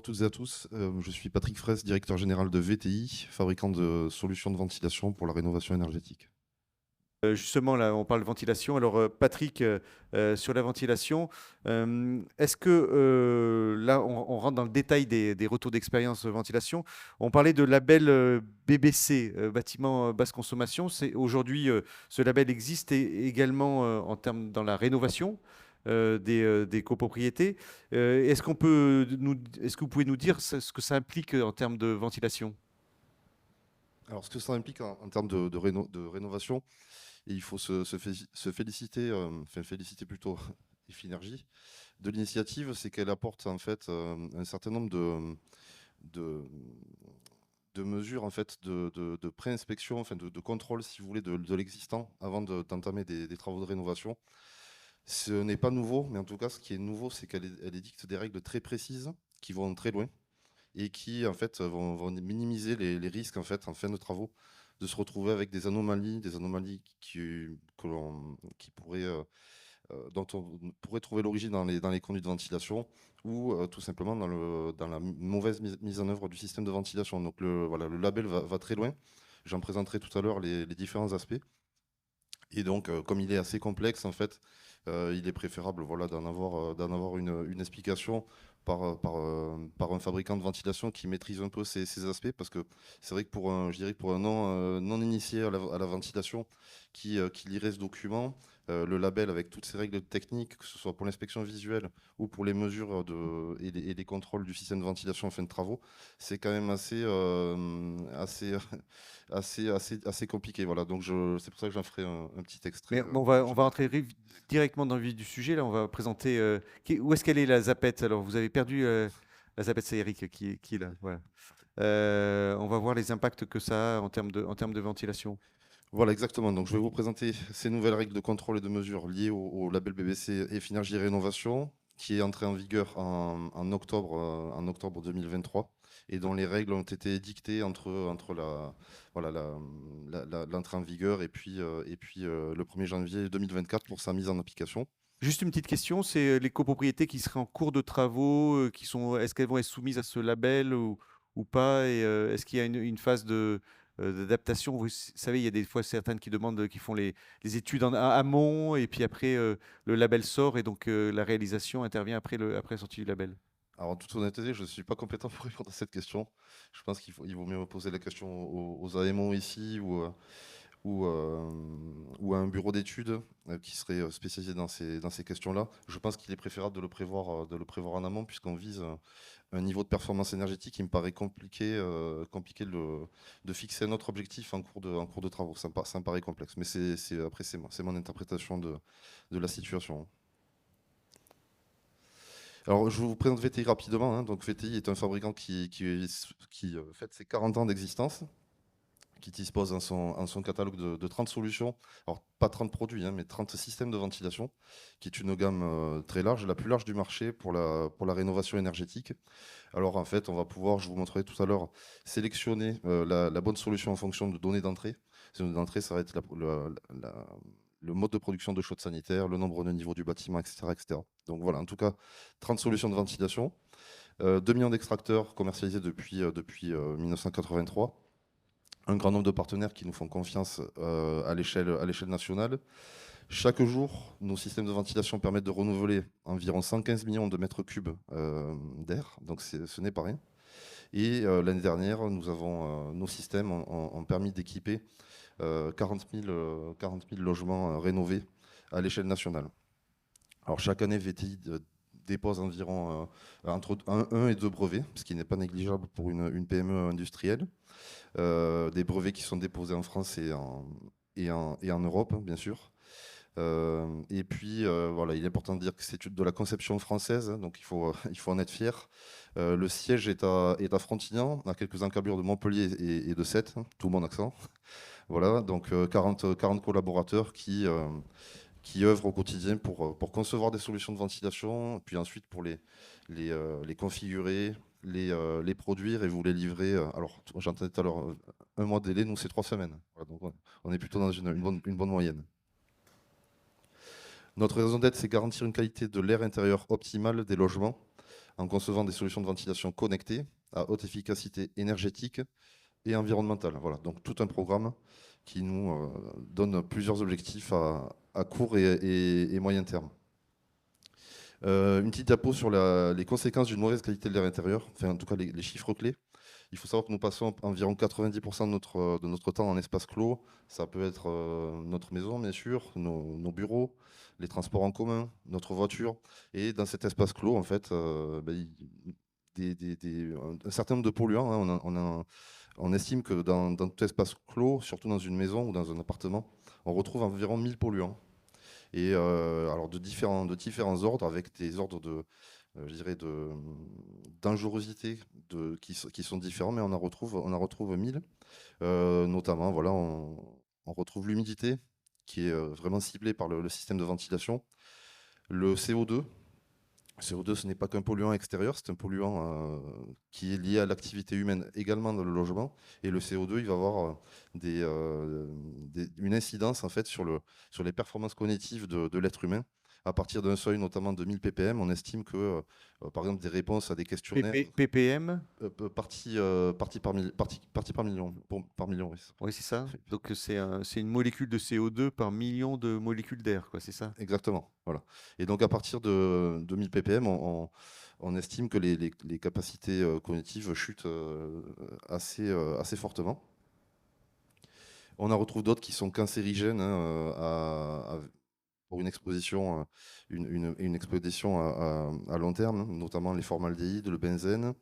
toutes et à tous, je suis Patrick Fraisse, directeur général de VTI, fabricant de solutions de ventilation pour la rénovation énergétique. Justement, là, on parle de ventilation. Alors, Patrick, sur la ventilation, est-ce que là, on rentre dans le détail des retours d'expérience ventilation. On parlait de label BBC, bâtiment basse consommation. Aujourd'hui, ce label existe également en termes dans la rénovation des copropriétés. Est-ce que vous pouvez nous dire ce que ça implique en termes de ventilation? Alors, ce que ça implique en termes de rénovation, et il faut se féliciter, enfin féliciter plutôt Efinergie, de l'initiative, c'est qu'elle apporte en fait un certain nombre de, de mesures en fait de pré-inspection, enfin de contrôle, si vous voulez, de l'existant avant d'entamer des travaux de rénovation. Ce n'est pas nouveau, mais en tout cas, ce qui est nouveau, c'est qu'elle édicte des règles très précises qui vont très loin et qui en fait vont minimiser les risques en fait en fin de travaux de se retrouver avec des anomalies qui pourraient dont on pourrait trouver l'origine dans les conduits de ventilation ou tout simplement dans la mauvaise mise en œuvre du système de ventilation. Donc voilà, le label va très loin. J'en présenterai tout à l'heure les différents aspects. Et donc, comme il est assez complexe, en fait, il est préférable voilà, d'en avoir une explication par un fabricant de ventilation qui maîtrise un peu ces aspects, parce que c'est vrai que je dirais que pour un non initié à la ventilation qui lirait ce document, le label avec toutes ces règles techniques, que ce soit pour l'inspection visuelle ou pour les mesures et les contrôles du système de ventilation en fin de travaux, c'est quand même assez compliqué. Voilà, donc c'est pour ça que j'en ferai un petit extrait. Mais bon, on va entrer directement dans le vif du sujet. Là, on va présenter. Où est-ce qu'elle est la Zapette? Alors, vous avez perdu la Zapette, c'est Eric qui est là. Voilà. On va voir les impacts que ça a en termes de ventilation. Voilà, exactement. Donc, je vais vous présenter ces nouvelles règles de contrôle et de mesure liées au label BBC et Finergie Rénovation, qui est entré en vigueur en octobre 2023 et dont les règles ont été édictées entre l'entrée en vigueur et puis le 1er janvier 2024 pour sa mise en application. Juste une petite question, c'est les copropriétés qui seraient en cours de travaux, est-ce qu'elles vont être soumises à ce label ou pas? Et est-ce qu'il y a une phase d'adaptation? Vous savez, il y a des fois certaines qui demandent, qui font les études en amont, et puis après le label sort, et donc la réalisation intervient après la sortie du label. Alors, en toute honnêteté, je ne suis pas compétent pour répondre à cette question. Je pense il vaut mieux poser la question aux AMO ici ou à un bureau d'études qui serait spécialisé dans ces questions-là. Je pense qu'il est préférable de le prévoir en amont, puisqu'on vise un niveau de performance énergétique qui me paraît compliqué de fixer un autre objectif en cours de travaux. Ça me paraît complexe, mais après, c'est mon interprétation de la situation. Alors, je vous présente VTI rapidement, hein. Donc, VTI est un fabricant qui fête ses 40 ans d'existence, qui dispose en son catalogue de 30 solutions. Alors, pas 30 produits, hein, mais 30 systèmes de ventilation, qui est une gamme très large, la plus large du marché pour la rénovation énergétique. Alors, en fait, on va pouvoir, je vous montrerai tout à l'heure, sélectionner la bonne solution en fonction de données d'entrée. Ces données d'entrée, ça va être le mode de production de chaude sanitaire, le nombre de niveaux du bâtiment, etc., etc. Donc voilà, en tout cas, 30 solutions de ventilation, 2 millions d'extracteurs commercialisés depuis 1983, un grand nombre de partenaires qui nous font confiance à l'échelle nationale. Chaque jour, nos systèmes de ventilation permettent de renouveler environ 115 millions de mètres cubes d'air, donc ce n'est pas rien. Et l'année dernière, nos systèmes ont permis d'équiper 40 000 logements rénovés à l'échelle nationale. Alors chaque année, VTI dépose environ entre 1 et 2 brevets, ce qui n'est pas négligeable pour une PME industrielle. Des brevets qui sont déposés en France et en Europe, hein, bien sûr. Et puis, voilà, il est important de dire que c'est de la conception française, hein, donc il faut en être fier. Le siège est à Frontignan, à quelques encablures de Montpellier et de Sète, hein, tout mon accent. Voilà, donc 40 collaborateurs qui œuvrent au quotidien pour concevoir des solutions de ventilation, puis ensuite pour les configurer, les produire et vous les livrer. Alors, j'entendais tout à l'heure un mois de délai, nous c'est 3 semaines. Voilà, donc on est plutôt dans une bonne moyenne. Notre raison d'être, c'est garantir une qualité de l'air intérieur optimale des logements en concevant des solutions de ventilation connectées à haute efficacité énergétique et environnementale. Voilà, donc tout un programme qui nous donne plusieurs objectifs à court et moyen terme. Une petite diapo sur les conséquences d'une mauvaise qualité de l'air intérieur, enfin en tout cas les chiffres clés. Il faut savoir que nous passons environ 90% de notre temps en espace clos. Ça peut être notre maison, bien sûr, nos bureaux, les transports en commun, notre voiture. Et dans cet espace clos, en fait, un certain nombre de polluants, hein, on estime que dans tout espace clos, surtout dans une maison ou dans un appartement, on retrouve environ 1000 polluants. Et alors de différents ordres, avec des ordres je dirais de dangerosité qui sont différents, mais on en retrouve 1000. Notamment, voilà, on retrouve l'humidité qui est vraiment ciblée par le système de ventilation. Le CO2. Le CO2, ce n'est pas qu'un polluant extérieur, c'est un polluant qui est lié à l'activité humaine également dans le logement. Et le CO2, il va avoir une incidence en fait sur les performances cognitives de l'être humain. À partir d'un seuil, notamment de 1000 ppm, on estime que, par exemple, des réponses à des questionnaires, ppm? partie par million, par million, oui. Oui, c'est ça. Donc c'est une molécule de CO2 par million de molécules d'air, quoi, c'est ça? Exactement, voilà. Et donc à partir de 1000 ppm, on estime que les capacités cognitives chutent assez fortement. On en retrouve d'autres qui sont cancérigènes, hein, pour une exposition, une exposition à long terme, notamment les formaldéhydes, le benzène.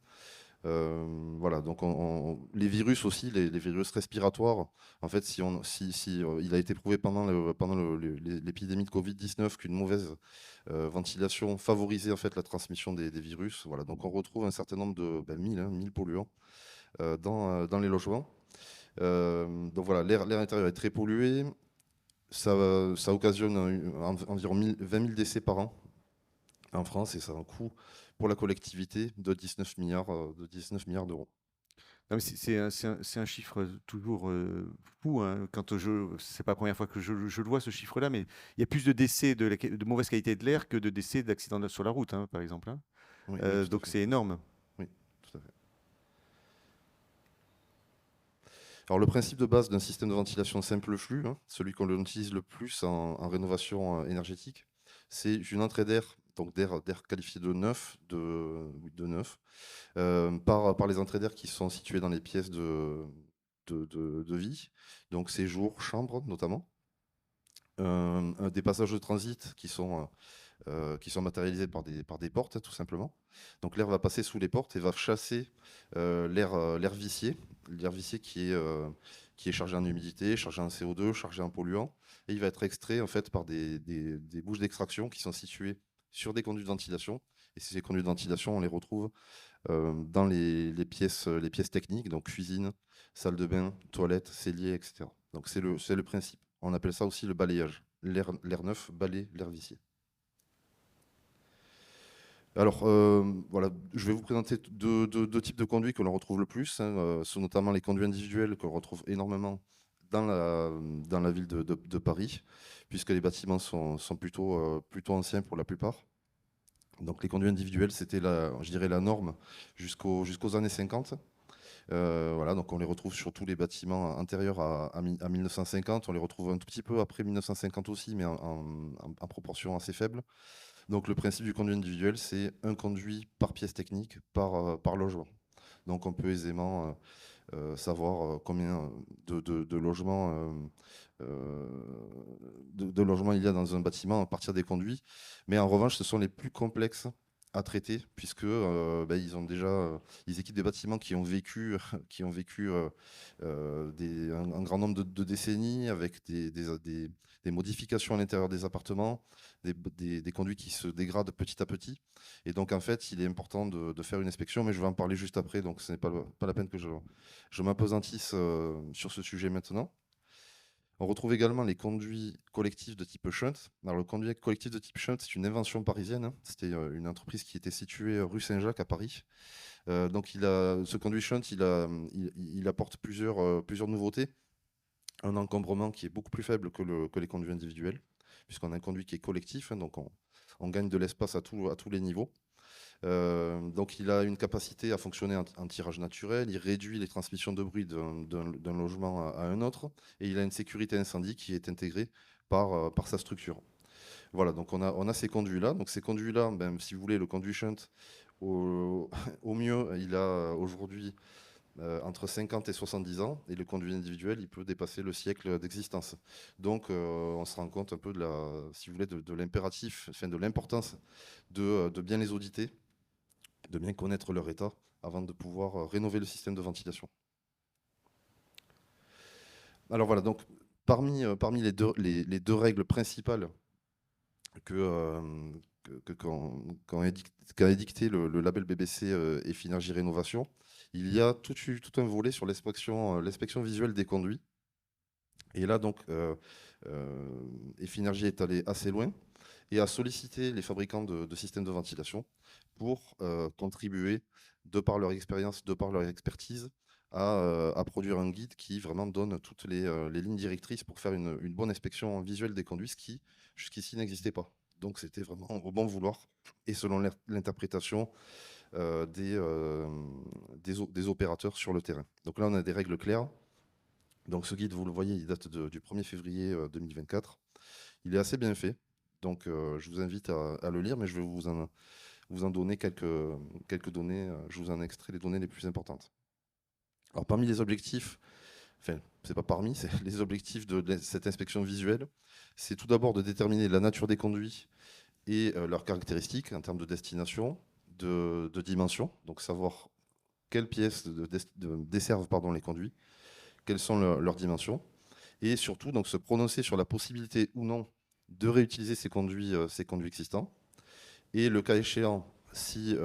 Voilà, donc les virus aussi, les virus respiratoires, en fait, il a été prouvé pendant l'épidémie de Covid-19 qu'une mauvaise ventilation favorisait en fait la transmission des virus. Voilà, donc on retrouve un certain nombre de 1000 polluants dans les logements. Donc voilà, l'air intérieur est très pollué. Ça occasionne environ 20 000 décès par an en France et ça a un coût pour la collectivité de 19 milliards d'euros. Non, mais c'est un chiffre toujours fou, hein. C'est pas la première fois que je le vois, ce chiffre-là, mais il y a plus de décès de mauvaise qualité de l'air que de décès d'accidents sur la route, hein, par exemple, hein. Oui, oui, tout à Donc fait. c'est énorme. Oui, tout à fait. Alors le principe de base d'un système de ventilation simple flux, hein, celui qu'on utilise le plus en rénovation énergétique, c'est une entrée d'air, donc d'air qualifié de neuf, oui, de neuf, par les entrées d'air qui sont situées dans les pièces de vie, donc séjour, chambre notamment. Des passages de transit qui sont matérialisés par des portes, tout simplement. Donc l'air va passer sous les portes et va chasser l'air vicié. L'air vicié qui est chargé en humidité, chargé en CO2, chargé en polluants. Et il va être extrait en fait par des bouches d'extraction qui sont situées sur des conduits de ventilation. Et ces conduits de ventilation, on les retrouve dans les pièces techniques, donc cuisine, salle de bain, toilette, cellier, etc. Donc c'est le principe. On appelle ça aussi le balayage. L'air neuf balaye l'air vicié. Alors, voilà, je vais vous présenter deux types de conduits que l'on retrouve le plus. Hein, sont notamment les conduits individuels que l'on retrouve énormément dans la ville de Paris, puisque les bâtiments sont plutôt anciens pour la plupart. Donc les conduits individuels, c'était je dirais la norme jusqu'aux années 50. Voilà, donc on les retrouve sur tous les bâtiments antérieurs à 1950. On les retrouve un tout petit peu après 1950 aussi, mais en proportion assez faible. Donc le principe du conduit individuel, c'est un conduit par pièce technique, par logement. Donc on peut aisément savoir combien de logements, de logements il y a dans un bâtiment à partir des conduits. Mais en revanche, ce sont les plus complexes à traiter, puisque ils équipent des bâtiments qui ont vécu, un grand nombre de décennies avec des modifications à l'intérieur des appartements, des conduits qui se dégradent petit à petit. Et donc, en fait, il est important de faire une inspection, mais je vais en parler juste après, donc ce n'est pas la peine que je m'apesantisse sur ce sujet maintenant. On retrouve également les conduits collectifs de type shunt. Alors, le conduit collectif de type shunt, c'est une invention parisienne, hein. C'était une entreprise qui était située rue Saint-Jacques à Paris. Donc, ce conduit shunt, il apporte plusieurs nouveautés. Un encombrement qui est beaucoup plus faible que les conduits individuels, puisqu'on a un conduit qui est collectif, hein, donc on gagne de l'espace à tous les niveaux. Donc il a une capacité à fonctionner en tirage naturel, il réduit les transmissions de bruit d'un logement à un autre, et il a une sécurité incendie qui est intégrée par sa structure. Voilà, donc on a ces conduits-là. Donc ces conduits-là, ben, si vous voulez, le conduit shunt, au, au mieux, il a aujourd'hui entre 50 et 70 ans, et le conduit individuel, il peut dépasser le siècle d'existence. Donc on se rend compte un peu si vous voulez, de l'impératif, enfin de l'importance de bien les auditer, de bien connaître leur état avant de pouvoir rénover le système de ventilation. Alors voilà, donc parmi les deux règles principales qu'a édicté le label BBC Effinergie Rénovation, il y a tout un volet sur l'inspection visuelle des conduits. Et là, donc, Effinergie est allé assez loin et a sollicité les fabricants de systèmes de ventilation pour contribuer, de par leur expérience, de par leur expertise, à produire un guide qui vraiment donne toutes les lignes directrices pour faire une bonne inspection visuelle des conduits, ce qui jusqu'ici n'existait pas. Donc c'était vraiment au bon vouloir et selon l'interprétation des opérateurs sur le terrain. Donc là, on a des règles claires. Donc ce guide, vous le voyez, il date du 1er février 2024. Il est assez bien fait. Donc je vous invite à le lire, mais je vais vous en donner quelques données. Je vous en extrais les données les plus importantes. Alors parmi les objectifs, enfin, c'est pas parmi, c'est les objectifs de cette inspection visuelle, c'est tout d'abord de déterminer la nature des conduits et leurs caractéristiques en termes de destination, de dimension, donc savoir quelles pièces desservent les conduits, quelles sont leurs dimensions, et surtout donc se prononcer sur la possibilité ou non de réutiliser ces conduits existants, et le cas échéant, si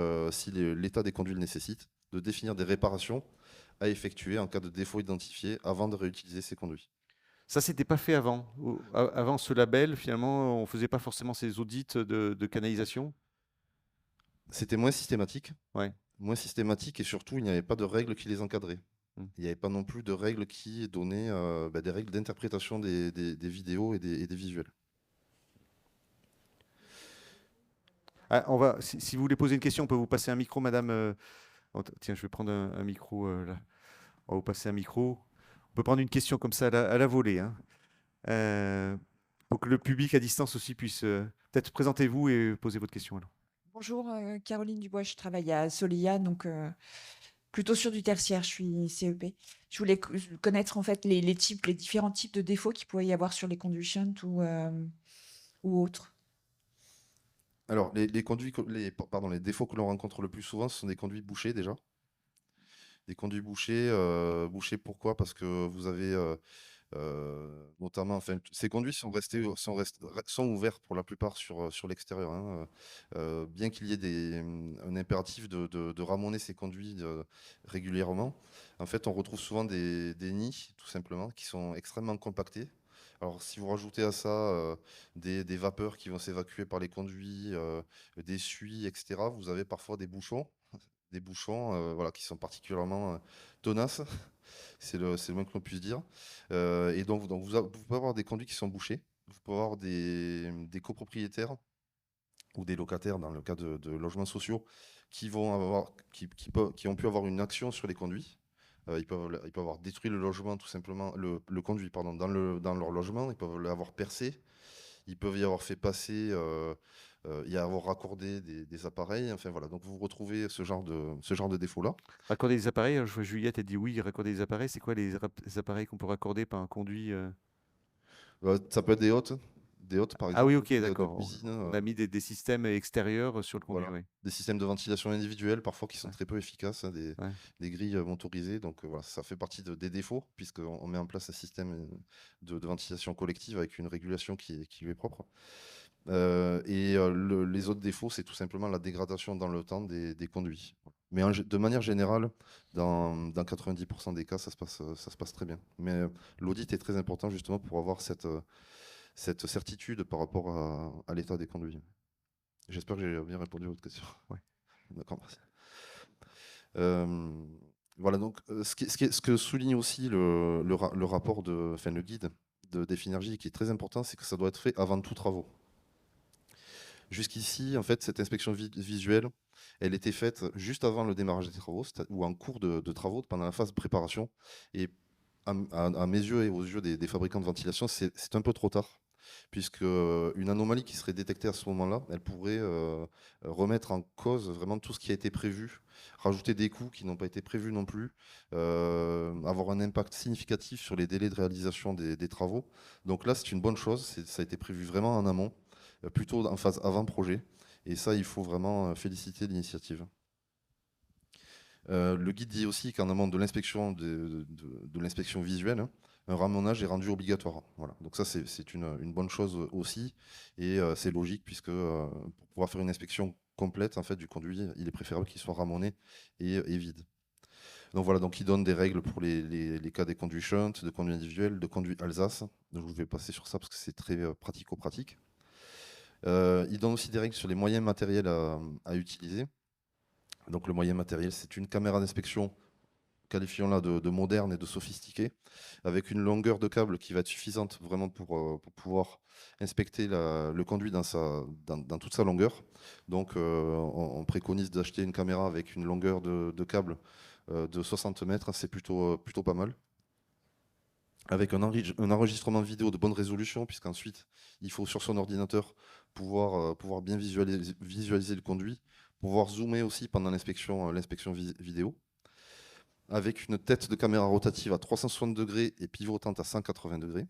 l'état des conduits le nécessite, de définir des réparations à effectuer en cas de défaut identifié avant de réutiliser ces conduits. Ça, c'était pas fait avant. Avant ce label, finalement, on faisait pas forcément ces audits de canalisation. C'était moins systématique, Ouais. et surtout, il n'y avait pas de règles qui les encadraient. Mm. Il n'y avait pas non plus de règles qui donnaient des règles d'interprétation des vidéos et des visuels. Ah, si vous voulez poser une question, on peut vous passer un micro, madame. Tiens, je vais prendre un micro là. On va vous passer un micro. On peut prendre une question comme ça à la volée, hein. Pour que le public à distance aussi puisse peut-être présentez-vous et posez votre question alors. Bonjour, Caroline Dubois, je travaille à Solia, donc plutôt sur du tertiaire, je suis CEP. Je voulais connaître en fait les différents types de défauts qu'il pourrait y avoir sur les conduits shunt ou autres. Alors, les défauts que l'on rencontre le plus souvent, ce sont des conduits bouchés déjà. Des conduits bouchés, pourquoi? Parce que vous avez notamment, enfin, ces conduits sont ouverts pour la plupart sur l'extérieur, hein, bien qu'il y ait un impératif de ramoner ces conduits régulièrement. En fait, on retrouve souvent des nids, tout simplement, qui sont extrêmement compactés. Alors, si vous rajoutez à ça des vapeurs qui vont s'évacuer par les conduits, des suies, etc., vous avez parfois des bouchons voilà, qui sont particulièrement tenaces, c'est le moins que l'on puisse dire. Et donc vous pouvez avoir des conduits qui sont bouchés, vous pouvez avoir des copropriétaires ou des locataires dans le cas de logements sociaux qui ont pu avoir une action sur les conduits. Ils peuvent avoir détruit le logement, tout simplement, le conduit, pardon, dans leur logement, ils peuvent l'avoir percé, ils peuvent y avoir fait passer, y avoir raccordé des appareils, enfin voilà, donc vous retrouvez ce genre de défaut-là. Raccorder des appareils, je vois Juliette, elle dit oui, raccorder des appareils. C'est quoi les appareils qu'on peut raccorder par un conduit Ça peut être des hôtes par Ah oui, exemple, ok, de d'accord. cuisine, On a mis des systèmes extérieurs sur le conduit, voilà. oui. Des systèmes de ventilation individuels, parfois qui sont Ouais, très peu efficaces, hein, ouais. des grilles motorisées. Donc voilà, ça fait partie des défauts, puisqu'on met en place un système de ventilation collective avec une régulation qui lui est propre. Les autres défauts, c'est tout simplement la dégradation dans le temps des conduits. Mais de manière générale, dans 90% des cas, ça se passe très bien. Mais l'audit est très important justement pour avoir cette certitude par rapport à l'état des conduits. J'espère que j'ai bien répondu à votre question. Ouais. D'accord, merci. Voilà, donc ce que souligne aussi le rapport le guide de Définergie, qui est très important, c'est que ça doit être fait avant tout travaux. Jusqu'ici, en fait, cette inspection visuelle, elle était faite juste avant le démarrage des travaux, ou en cours de travaux, pendant la phase de préparation. Et à mes yeux et aux yeux des fabricants de ventilation, c'est un peu trop tard, puisque une anomalie qui serait détectée à ce moment-là, elle pourrait remettre en cause vraiment tout ce qui a été prévu, rajouter des coûts qui n'ont pas été prévus non plus, avoir un impact significatif sur les délais de réalisation des travaux. Donc là, c'est une bonne chose, ça a été prévu vraiment en amont, plutôt en phase avant-projet, et ça, il faut vraiment féliciter l'initiative. Le guide dit aussi qu'en amont de l'inspection de l'inspection visuelle, hein, un ramonage est rendu obligatoire. Voilà. Donc ça, c'est une bonne chose aussi, et c'est logique, puisque pour pouvoir faire une inspection complète en fait, du conduit, il est préférable qu'il soit ramoné et vide. Donc voilà, donc il donne des règles pour les cas des conduits shunt, de conduits individuels, de conduits Alsace. Donc je vais passer sur ça parce que c'est très pratico-pratique. Il donne aussi des règles sur les moyens matériels à utiliser. Donc le moyen matériel, c'est une caméra d'inspection, qualifions-la de moderne et de sophistiquée, avec une longueur de câble qui va être suffisante vraiment pour pouvoir inspecter le conduit dans toute sa longueur. Donc on préconise d'acheter une caméra avec une longueur de câble de 60 mètres, c'est plutôt pas mal. Avec un enregistrement vidéo de bonne résolution, puisqu'ensuite il faut sur son ordinateur pouvoir bien visualiser le conduit, pouvoir zoomer aussi pendant l'inspection vidéo, avec une tête de caméra rotative à 360 degrés et pivotante à 180 degrés.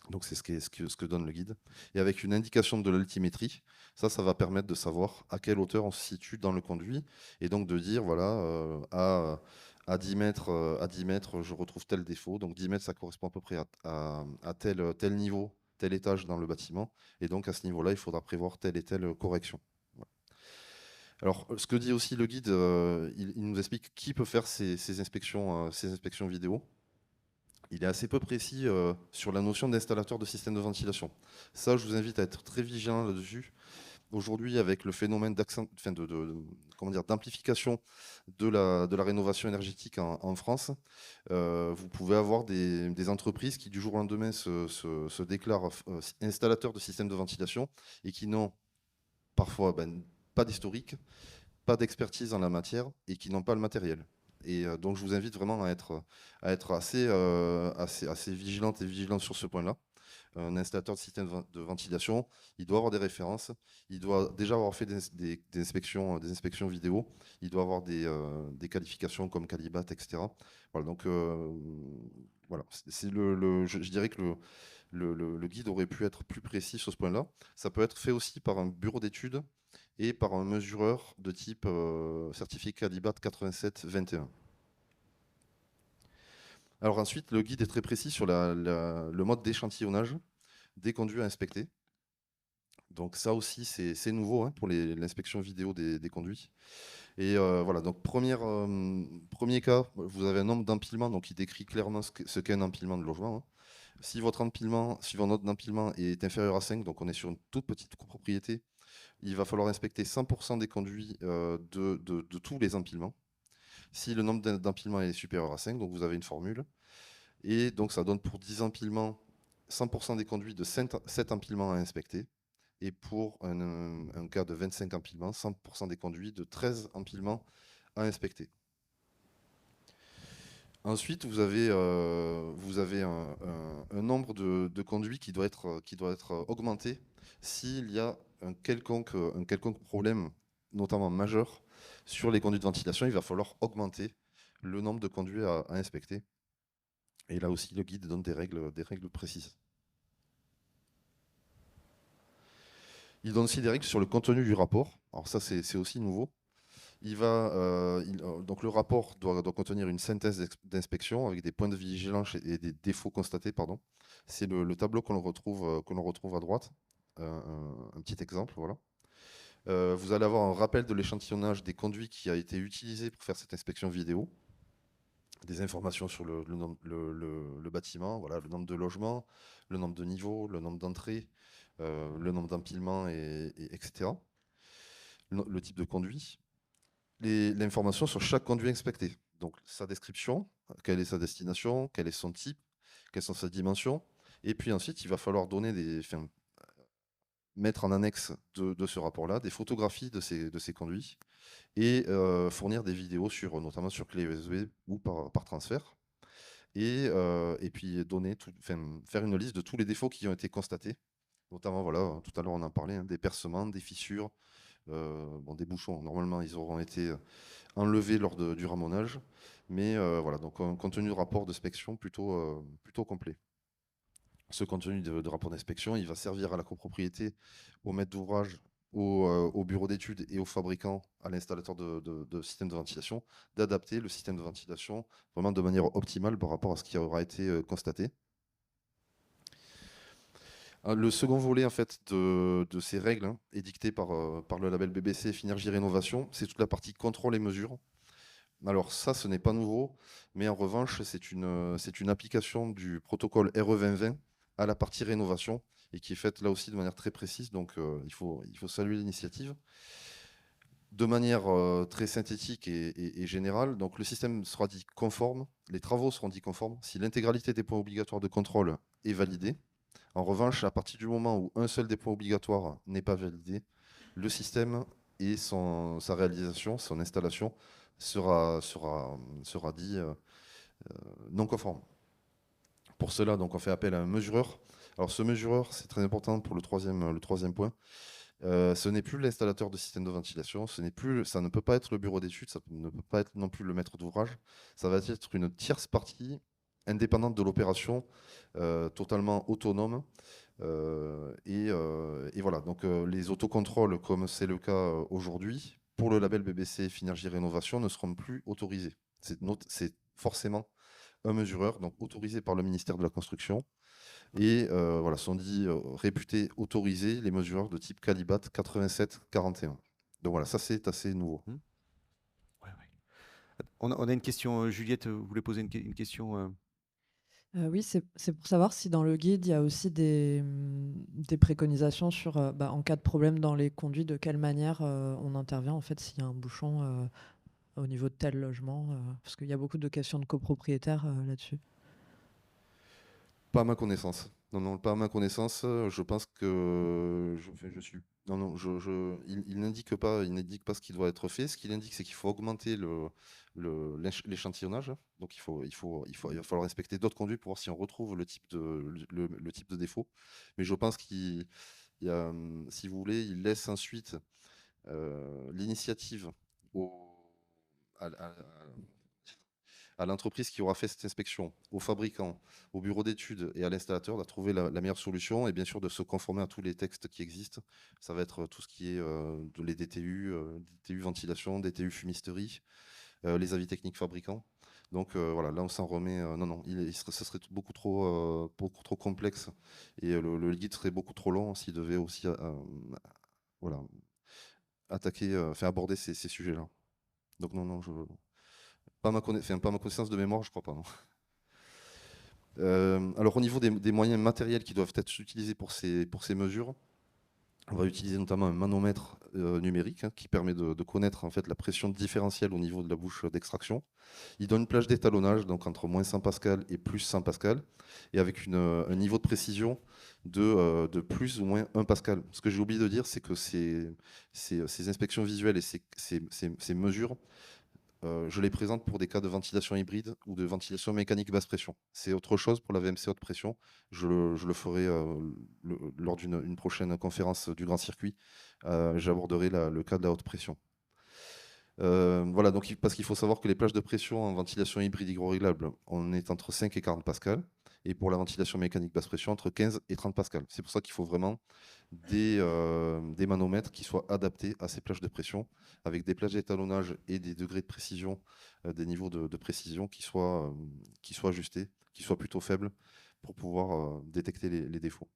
Donc c'est ce que donne le guide. Et avec une indication de l'altimétrie, ça va permettre de savoir à quelle hauteur on se situe dans le conduit, et donc de dire, voilà, à 10 mètres, je retrouve tel défaut. Donc 10 mètres, ça correspond à peu près à tel niveau, tel étage dans le bâtiment. Et donc à ce niveau-là, il faudra prévoir telle et telle correction. Voilà. Alors, ce que dit aussi le guide, il nous explique qui peut faire ces inspections vidéo. Il est assez peu précis sur la notion d'installateur de système de ventilation. Ça, je vous invite à être très vigilant là-dessus. Aujourd'hui, avec le phénomène d'amplification de la rénovation énergétique en France, vous pouvez avoir des entreprises qui, du jour au lendemain, se déclarent installateurs de systèmes de ventilation et qui n'ont parfois pas d'historique, pas d'expertise en la matière et qui n'ont pas le matériel. Et donc, je vous invite vraiment à être assez vigilante et vigilant sur ce point-là. Un installateur de système de ventilation, il doit avoir des références, il doit déjà avoir fait des inspections vidéo, il doit avoir des qualifications comme Calibat, etc. Voilà, donc voilà, je dirais que le guide aurait pu être plus précis sur ce point-là. Ça peut être fait aussi par un bureau d'études et par un mesureur de type certifié Calibat 8721. Alors ensuite, le guide est très précis sur le mode d'échantillonnage des conduits à inspecter. Donc ça aussi, c'est nouveau hein, pour l'inspection vidéo des conduits. Et voilà, donc premier cas, vous avez un nombre d'empilements, donc il décrit clairement ce qu'est un empilement de logement. Hein. Si votre empilement est inférieur à 5, donc on est sur une toute petite copropriété, il va falloir inspecter 100% des conduits de tous les empilements. Si le nombre d'empilements est supérieur à 5, donc vous avez une formule. Et donc ça donne pour 10 empilements, 100% des conduits de 7 empilements à inspecter. Et pour un cas de 25 empilements, 100% des conduits de 13 empilements à inspecter. Ensuite, vous avez un nombre de conduits qui doit être augmenté s'il y a un quelconque problème, notamment majeur, sur les conduits de ventilation. Il va falloir augmenter le nombre de conduits à inspecter. Et là aussi, le guide donne des règles précises. Il donne aussi des règles sur le contenu du rapport. Alors ça, c'est aussi nouveau. Donc le rapport doit contenir une synthèse d'inspection avec des points de vigilance et des défauts constatés. C'est le tableau qu'on retrouve à droite. Un petit exemple, voilà. Vous allez avoir un rappel de l'échantillonnage des conduits qui a été utilisé pour faire cette inspection vidéo. Des informations sur le bâtiment, voilà, le nombre de logements, le nombre de niveaux, le nombre d'entrées, le nombre d'empilements, etc. Le type de conduit. L'information sur chaque conduit inspecté. Donc sa description, quelle est sa destination, quel est son type, quelles sont ses dimensions. Et puis ensuite, il va falloir donner mettre en annexe de ce rapport-là des photographies de ces conduits et fournir des vidéos notamment sur clé USB ou par transfert. Et puis faire une liste de tous les défauts qui ont été constatés. Notamment, voilà, tout à l'heure on en parlait, hein, des percements, des fissures, des bouchons. Normalement, ils auront été enlevés lors du ramonage. Mais voilà, donc un contenu de rapport d'inspection plutôt complet. Ce contenu de rapport d'inspection, il va servir à la copropriété, au maître d'ouvrage, au bureau d'études et aux fabricants, à l'installateur de système de ventilation, d'adapter le système de ventilation vraiment de manière optimale par rapport à ce qui aura été constaté. Le second volet en fait, de ces règles, hein, édictées par le label BBC Finergie Rénovation, c'est toute la partie contrôle et mesure. Alors ça, ce n'est pas nouveau, mais en revanche, c'est une application du protocole RE 2020 à la partie rénovation et qui est faite là aussi de manière très précise, donc il faut saluer l'initiative. De manière très synthétique et générale, donc le système sera dit conforme, les travaux seront dits conformes si l'intégralité des points obligatoires de contrôle est validée. En revanche, à partir du moment où un seul des points obligatoires n'est pas validé, le système et sa réalisation, son installation sera dit non conforme. Pour cela, donc, on fait appel à un mesureur. Alors ce mesureur, c'est très important pour le troisième point. Ce n'est plus l'installateur de système de ventilation, ça ne peut pas être le bureau d'études, ça ne peut pas être non plus le maître d'ouvrage. Ça va être une tierce partie indépendante de l'opération, totalement autonome. Et voilà, donc les autocontrôles, comme c'est le cas aujourd'hui, pour le label BBC Finergie Rénovation, ne seront plus autorisés. C'est forcément un mesureur, donc autorisé par le ministère de la Construction. Et voilà, sont dits réputés autorisés les mesureurs de type Calibat 8741. Donc voilà, ça c'est assez nouveau. Ouais, ouais. On a une question, Juliette, vous voulez poser une question Oui, c'est pour savoir si dans le guide, il y a aussi des préconisations sur, en cas de problème dans les conduits, de quelle manière on intervient en fait s'il y a un bouchon au niveau de tel logement, parce qu'il y a beaucoup de questions de copropriétaires là-dessus. Pas à ma connaissance. Non, pas à ma connaissance. Je pense que je suis. Non, il n'indique pas ce qui doit être fait. Ce qu'il indique, c'est qu'il faut augmenter l'échantillonnage. Donc il va falloir respecter d'autres conduits pour voir si on retrouve le type de défaut. Mais je pense si vous voulez, il laisse ensuite l'initiative à, à- à l'entreprise qui aura fait cette inspection, au fabricant, au bureau d'études et à l'installateur de trouver la meilleure solution et bien sûr de se conformer à tous les textes qui existent. Ça va être tout ce qui est les DTU, DTU ventilation, DTU fumisterie, les avis techniques fabricants. Donc voilà, là on s'en remet. Non, ce serait beaucoup trop complexe et le guide serait beaucoup trop long s'il devait aussi voilà, aborder ces sujets-là. Donc non, pas ma connaissance de mémoire, je crois pas. Non. Alors au niveau des moyens matériels qui doivent être utilisés pour ces mesures, on va utiliser notamment un manomètre numérique, hein, qui permet de connaître en fait la pression différentielle au niveau de la bouche d'extraction. Il donne une plage d'étalonnage, donc entre moins 100 pascal et plus 100 pascal, et avec un niveau de précision de plus ou moins 1 pascal. Ce que j'ai oublié de dire, c'est que ces inspections visuelles et ces mesures, je les présente pour des cas de ventilation hybride ou de ventilation mécanique basse pression. C'est autre chose pour la VMC haute pression. Je le ferai lors d'une prochaine conférence du grand circuit. J'aborderai le cas de la haute pression. Voilà, donc parce qu'il faut savoir que les plages de pression en ventilation hybride hygroréglable, on est entre 5 et 40 pascal. Et pour la ventilation mécanique basse pression, entre 15 et 30 pascal. C'est pour ça qu'il faut vraiment des manomètres qui soient adaptés à ces plages de pression, avec des plages d'étalonnage et des degrés de précision, des niveaux de précision qui soient ajustés, qui soient plutôt faibles pour pouvoir détecter les défauts.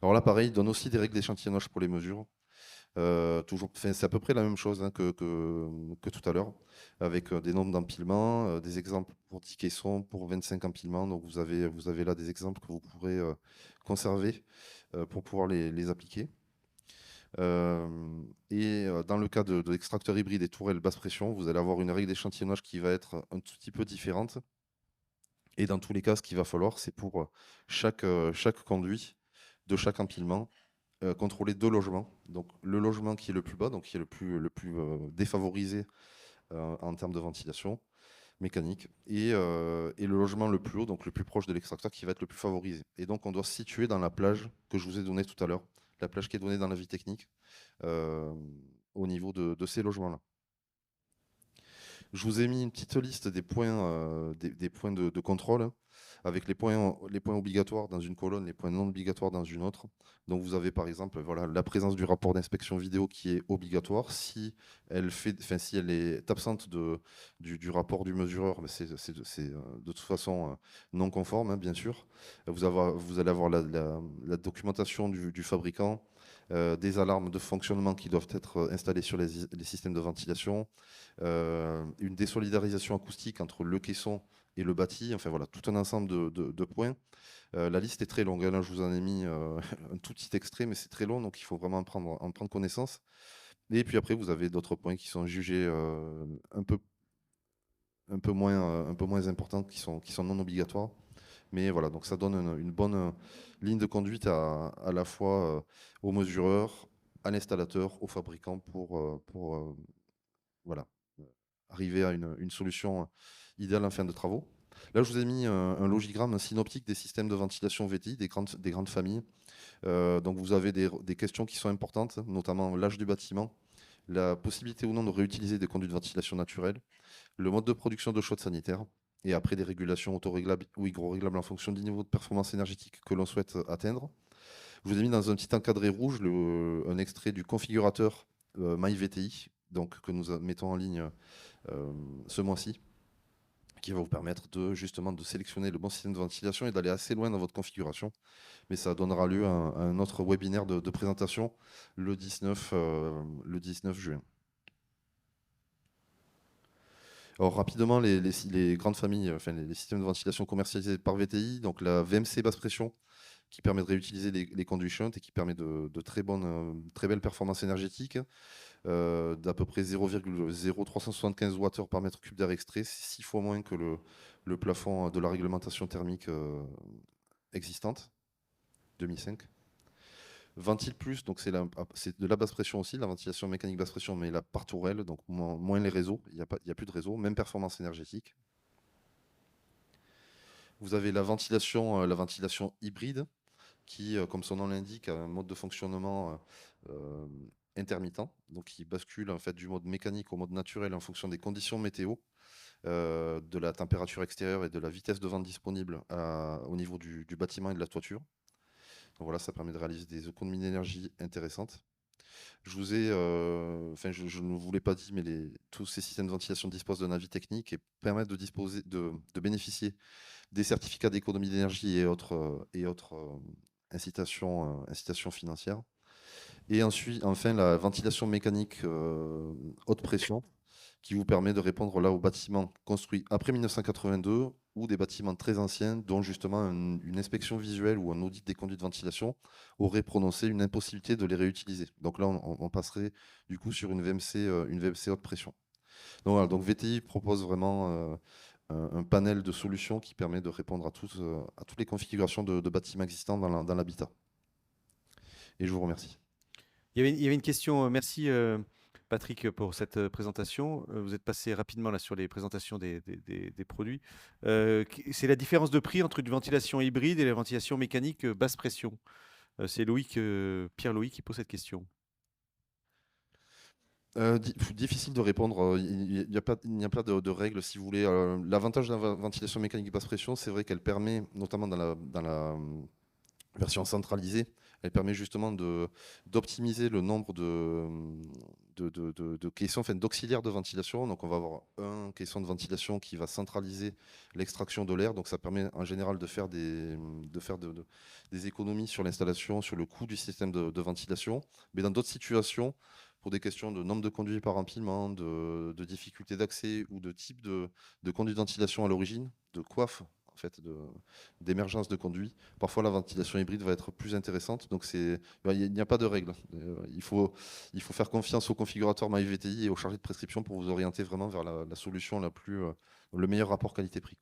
Alors là, pareil, il donne aussi des règles d'échantillonnage pour les mesures. C'est à peu près la même chose, hein, que tout à l'heure, avec des nombres d'empilements, des exemples pour 10 caissons, pour 25 empilements. Donc vous avez là des exemples que vous pourrez conserver pour pouvoir les appliquer. Dans le cas de l'extracteur hybride et tourelle basse pression, vous allez avoir une règle d'échantillonnage qui va être un tout petit peu différente. Et dans tous les cas, ce qu'il va falloir, c'est pour chaque conduit de chaque empilement, contrôler 2 logements. Donc le logement qui est le plus bas, donc qui est le plus défavorisé en termes de ventilation mécanique, et le logement le plus haut, donc le plus proche de l'extracteur, qui va être le plus favorisé. Et donc on doit se situer dans la plage que je vous ai donnée tout à l'heure, la plage qui est donnée dans l'avis technique, au niveau de ces logements-là. Je vous ai mis une petite liste des points, des points de contrôle, hein, avec les points obligatoires dans une colonne, les points non obligatoires dans une autre. Donc vous avez par exemple voilà, la présence du rapport d'inspection vidéo qui est obligatoire. Si elle est absente du rapport du mesureur, ben c'est de toute façon non conforme, hein, bien sûr. Vous allez avoir la documentation du fabricant, des alarmes de fonctionnement qui doivent être installées sur les systèmes de ventilation, une désolidarisation acoustique entre le caisson et le bâti, enfin voilà, tout un ensemble de points. La liste est très longue, hein. Là je vous en ai mis un tout petit extrait, mais c'est très long, donc il faut vraiment en prendre connaissance. Et puis après, vous avez d'autres points qui sont jugés un peu moins importants, qui sont non obligatoires. Mais voilà, donc ça donne une bonne ligne de conduite à la fois au mesureur, à l'installateur, au fabricant pour voilà, arriver à une solution idéale en fin de travaux. Là, je vous ai mis un logigramme, un synoptique des systèmes de ventilation VTI, des grandes familles. Donc vous avez des questions qui sont importantes, notamment l'âge du bâtiment, la possibilité ou non de réutiliser des conduits de ventilation naturels, le mode de production d'eau chaude sanitaire, et après des régulations autoréglables ou hygroréglables en fonction du niveau de performance énergétique que l'on souhaite atteindre. Je vous ai mis dans un petit encadré rouge un extrait du configurateur MyVTI, donc, que nous mettons en ligne ce mois-ci, qui va vous permettre justement de sélectionner le bon système de ventilation et d'aller assez loin dans votre configuration. Mais ça donnera lieu à un autre webinaire de présentation le 19 juin. Alors rapidement, les grandes familles, enfin les systèmes de ventilation commercialisés par VTI, donc la VMC basse pression, qui permet de réutiliser les conduits shunt et qui permet de très belles performances énergétiques, d'à peu près 0,0375 Wh par mètre cube d'air extrait, c'est 6 fois moins que le plafond de la réglementation thermique existante, 2005. Ventil plus, donc c'est de la basse pression aussi, la ventilation mécanique basse pression, mais la par tourelle, donc moins les réseaux, il n'y a plus de réseau, même performance énergétique. Vous avez la ventilation hybride, qui, comme son nom l'indique, a un mode de fonctionnement intermittent, donc qui bascule en fait du mode mécanique au mode naturel en fonction des conditions météo, de la température extérieure et de la vitesse de vent disponible au niveau du bâtiment et de la toiture. Donc voilà, ça permet de réaliser des économies d'énergie intéressantes. Je ne vous l'ai pas dit, mais tous ces systèmes de ventilation disposent d'un avis technique et permettent de bénéficier des certificats d'économie d'énergie et autres incitations financières. Et ensuite, enfin, la ventilation mécanique haute pression, qui vous permet de répondre là aux bâtiments construits après 1982 ou des bâtiments très anciens dont justement une inspection visuelle ou un audit des conduits de ventilation aurait prononcé une impossibilité de les réutiliser. Donc là, on passerait du coup sur une VMC haute pression. Donc voilà, donc VTI propose vraiment un panel de solutions qui permet de répondre à toutes les configurations de bâtiments existants dans l'habitat. Et je vous remercie. Il y avait une question, merci Patrick pour cette présentation. Vous êtes passé rapidement là sur les présentations des produits. C'est la différence de prix entre une ventilation hybride et la ventilation mécanique basse pression. C'est Pierre-Louis qui pose cette question. Difficile de répondre. Il n'y a pas de règles, si vous voulez. L'avantage de la ventilation mécanique basse pression, c'est vrai qu'elle permet, notamment dans la version centralisée, elle permet justement d'optimiser le nombre de caissons, enfin, d'auxiliaires de ventilation. Donc on va avoir un caisson de ventilation qui va centraliser l'extraction de l'air. Donc ça permet en général de faire des économies sur l'installation, sur le coût du système de ventilation. Mais dans d'autres situations, pour des questions de nombre de conduits par empilement, de difficulté d'accès ou de type de conduit de ventilation à l'origine, de coiffe, en fait, d'émergence de conduits, parfois la ventilation hybride va être plus intéressante. Donc il n'y a pas de règle. Il faut faire confiance au configurateur MyVTI et au chargé de prescription pour vous orienter vraiment vers la solution le meilleur rapport qualité-prix.